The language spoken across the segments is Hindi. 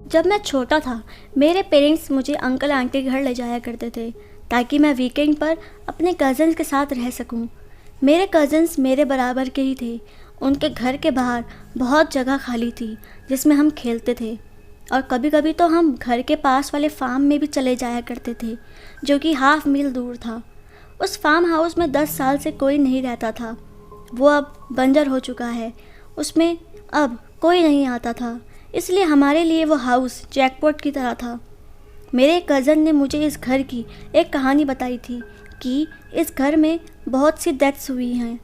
जब मैं छोटा था, मेरे पेरेंट्स मुझे अंकल आंटी के घर ले जाया करते थे ताकि मैं वीकेंड पर अपने कज़न्स के साथ रह सकूं। मेरे कज़न्स मेरे बराबर के ही थे। उनके घर के बाहर बहुत जगह खाली थी जिसमें हम खेलते थे, और कभी कभी तो हम घर के पास वाले फार्म में भी चले जाया करते थे जो कि हाफ मील दूर था। उस फार्म हाउस में 10 साल से कोई नहीं रहता था। वो अब बंजर हो चुका है। उसमें अब कोई नहीं आता था, इसलिए हमारे लिए वो हाउस जैकपॉट की तरह था। मेरे कज़न ने मुझे इस घर की एक कहानी बताई थी कि इस घर में बहुत सी डेथ्स हुई हैं,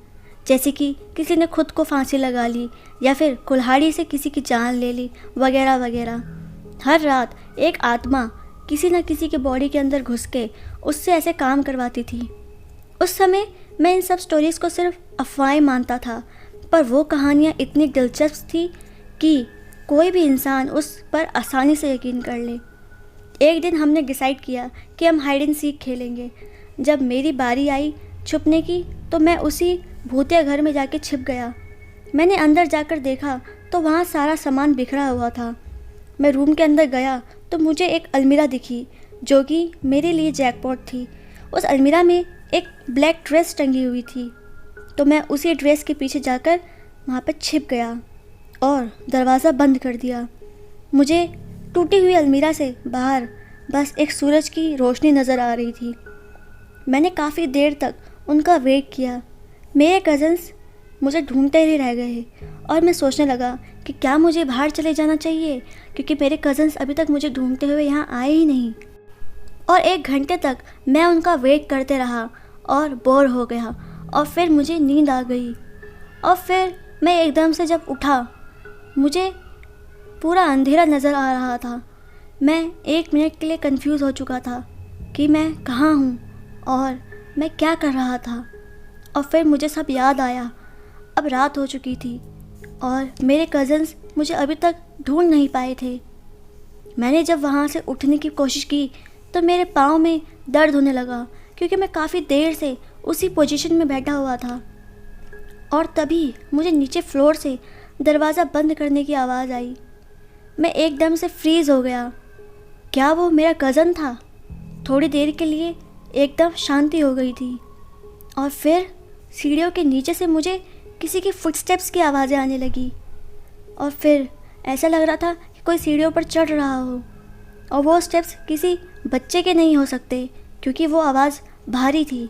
जैसे कि किसी ने खुद को फांसी लगा ली या फिर कुल्हाड़ी से किसी की जान ले ली, वगैरह वगैरह। हर रात एक आत्मा किसी न किसी के बॉडी के अंदर घुस के उससे ऐसे काम करवाती थी। उस समय मैं इन सब स्टोरीज़ को सिर्फ अफवाहें मानता था, पर वो कहानियाँ इतनी दिलचस्प थी कि कोई भी इंसान उस पर आसानी से यकीन कर ले। एक दिन हमने डिसाइड किया कि हम हाइड एंड सीक खेलेंगे। जब मेरी बारी आई छुपने की तो मैं उसी भूतिया घर में जाके छिप गया। मैंने अंदर जाकर देखा तो वहाँ सारा सामान बिखरा हुआ था। मैं रूम के अंदर गया तो मुझे एक अलमीरा दिखी जो कि मेरे लिए जैकपॉट थी। उस अलमीरा में एक ब्लैक ड्रेस टंगी हुई थी, तो मैं उसी ड्रेस के पीछे जाकर वहाँ पर छिप गया और दरवाज़ा बंद कर दिया। मुझे टूटी हुई अलमीरा से बाहर बस एक सूरज की रोशनी नज़र आ रही थी। मैंने काफ़ी देर तक उनका वेट किया। मेरे कज़न्स मुझे ढूंढते ही रह गए और मैं सोचने लगा कि क्या मुझे बाहर चले जाना चाहिए, क्योंकि मेरे कज़न्स अभी तक मुझे ढूंढते हुए यहाँ आए ही नहीं। और 1 घंटे तक मैं उनका वेट करते रहा और बोर हो गया, और फिर मुझे नींद आ गई। और फिर मैं एकदम से जब उठा, मुझे पूरा अंधेरा नज़र आ रहा था। मैं 1 मिनट के लिए कंफ्यूज हो चुका था कि मैं कहाँ हूँ और मैं क्या कर रहा था। और फिर मुझे सब याद आया। अब रात हो चुकी थी और मेरे कज़न्स मुझे अभी तक ढूंढ नहीं पाए थे। मैंने जब वहाँ से उठने की कोशिश की तो मेरे पाँव में दर्द होने लगा, क्योंकि मैं काफ़ी देर से उसी पोजीशन में बैठा हुआ था। और तभी मुझे नीचे फ्लोर से दरवाज़ा बंद करने की आवाज़ आई। मैं एकदम से फ्रीज़ हो गया। क्या वो मेरा कज़न था? थोड़ी देर के लिए एकदम शांति हो गई थी, और फिर सीढ़ियों के नीचे से मुझे किसी की फुटस्टेप्स की आवाज़ें आने लगी। और फिर ऐसा लग रहा था कि कोई सीढ़ियों पर चढ़ रहा हो, और वो स्टेप्स किसी बच्चे के नहीं हो सकते क्योंकि वो आवाज़ भारी थी।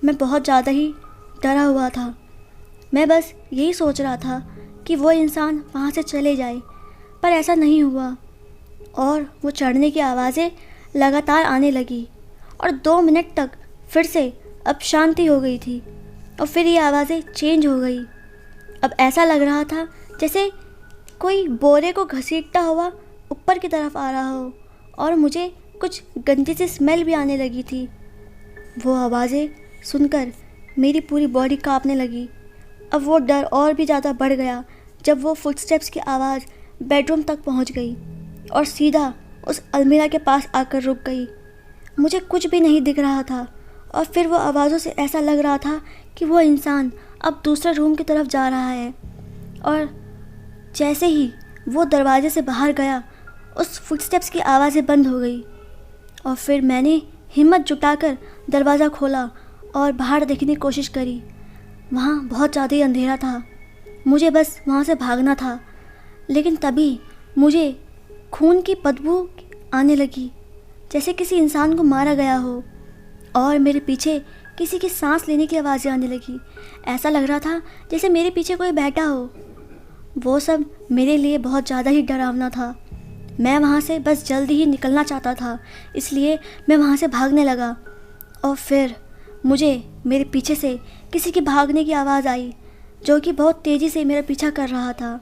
मैं बहुत ज़्यादा ही डरा हुआ था। मैं बस यही सोच रहा था कि वो इंसान वहाँ से चले जाए, पर ऐसा नहीं हुआ और वो चढ़ने की आवाज़ें लगातार आने लगी, और 2 मिनट तक फिर से अब शांति हो गई थी, और फिर ये आवाज़ें चेंज हो गई। अब ऐसा लग रहा था जैसे कोई बोरे को घसीटता हुआ ऊपर की तरफ आ रहा हो, और मुझे कुछ गंदी सी स्मेल भी आने लगी थी। वो आवाज़ें सुनकर मेरी पूरी बॉडी कांपने लगी। अब वो डर और भी ज़्यादा बढ़ गया जब वो फुटस्टेप्स की आवाज़ बेडरूम तक पहुंच गई और सीधा उस अलमीरा के पास आकर रुक गई। मुझे कुछ भी नहीं दिख रहा था, और फिर वो आवाज़ों से ऐसा लग रहा था कि वो इंसान अब दूसरे रूम की तरफ जा रहा है। और जैसे ही वो दरवाजे से बाहर गया, उस फुटस्टेप्स की आवाज़ें बंद हो गई, और फिर मैंने हिम्मत जुटाकर दरवाज़ा खोला और बाहर देखने की कोशिश करी। वहाँ बहुत ज़्यादा ही अंधेरा था। मुझे बस वहाँ से भागना था, लेकिन तभी मुझे खून की बदबू आने लगी, जैसे किसी इंसान को मारा गया हो, और मेरे पीछे किसी की सांस लेने की आवाज़ें आने लगी। ऐसा लग रहा था जैसे मेरे पीछे कोई बैठा हो। वो सब मेरे लिए बहुत ज़्यादा ही डरावना था। मैं वहाँ से बस जल्दी ही निकलना चाहता था, इसलिए मैं वहाँ से भागने लगा, और फिर मुझे मेरे पीछे से किसी की भागने की आवाज़ आई जो कि बहुत तेज़ी से मेरा पीछा कर रहा था।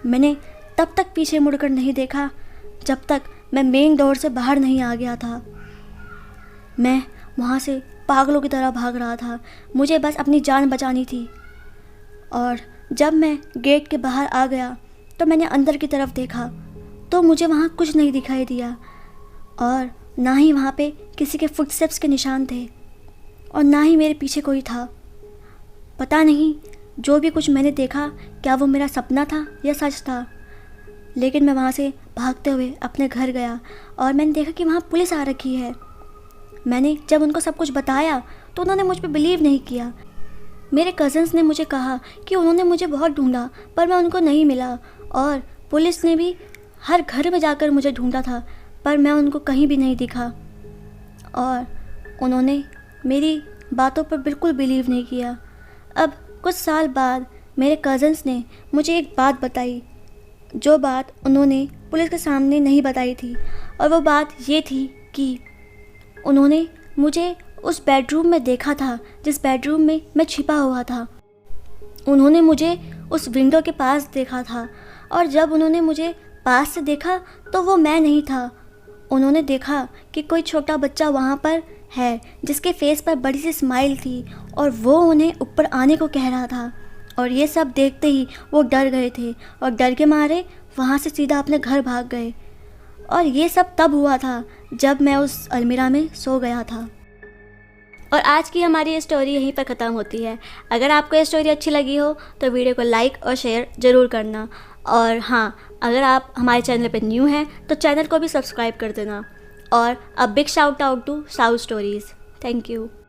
मैंने तब तक पीछे मुड़कर नहीं देखा जब तक मैं मेन डोर से बाहर नहीं आ गया था। मैं वहाँ से पागलों की तरह भाग रहा था। मुझे बस अपनी जान बचानी थी। और जब मैं गेट के बाहर आ गया तो मैंने अंदर की तरफ देखा तो मुझे वहाँ कुछ नहीं दिखाई दिया, और ना ही वहाँ पे किसी के फुटस्टेप्स के निशान थे, और ना ही मेरे पीछे कोई था। पता नहीं जो भी कुछ मैंने देखा क्या वो मेरा सपना था या सच था, लेकिन मैं वहाँ से भागते हुए अपने घर गया और मैंने देखा कि वहाँ पुलिस आ रखी है। मैंने जब उनको सब कुछ बताया तो उन्होंने मुझ पर बिलीव नहीं किया। मेरे कज़न्स ने मुझे कहा कि उन्होंने मुझे बहुत ढूंढा पर मैं उनको नहीं मिला, और पुलिस ने भी हर घर में जाकर मुझे ढूंढा था पर मैं उनको कहीं भी नहीं दिखा, और उन्होंने मेरी बातों पर बिल्कुल बिलीव नहीं किया। अब कुछ साल बाद मेरे कज़न्स ने मुझे एक बात बताई, जो बात उन्होंने पुलिस के सामने नहीं बताई थी, और वो बात ये थी कि उन्होंने मुझे उस बेडरूम में देखा था जिस बेडरूम में मैं छिपा हुआ था। उन्होंने मुझे उस विंडो के पास देखा था, और जब उन्होंने मुझे पास से देखा तो वो मैं नहीं था। उन्होंने देखा कि कोई छोटा बच्चा वहाँ पर है जिसके फेस पर बड़ी सी स्माइल थी, और वो उन्हें ऊपर आने को कह रहा था। और ये सब देखते ही वो डर गए थे और डर के मारे वहाँ से सीधा अपने घर भाग गए। और ये सब तब हुआ था जब मैं उस अलमीरा में सो गया था। और आज की हमारी ये स्टोरी यहीं पर ख़त्म होती है। अगर आपको ये स्टोरी अच्छी लगी हो तो वीडियो को लाइक और शेयर ज़रूर करना। और हाँ, अगर आप हमारे चैनल पर न्यू हैं तो चैनल को भी सब्सक्राइब कर देना। और a big shout out to South Stories. Thank you.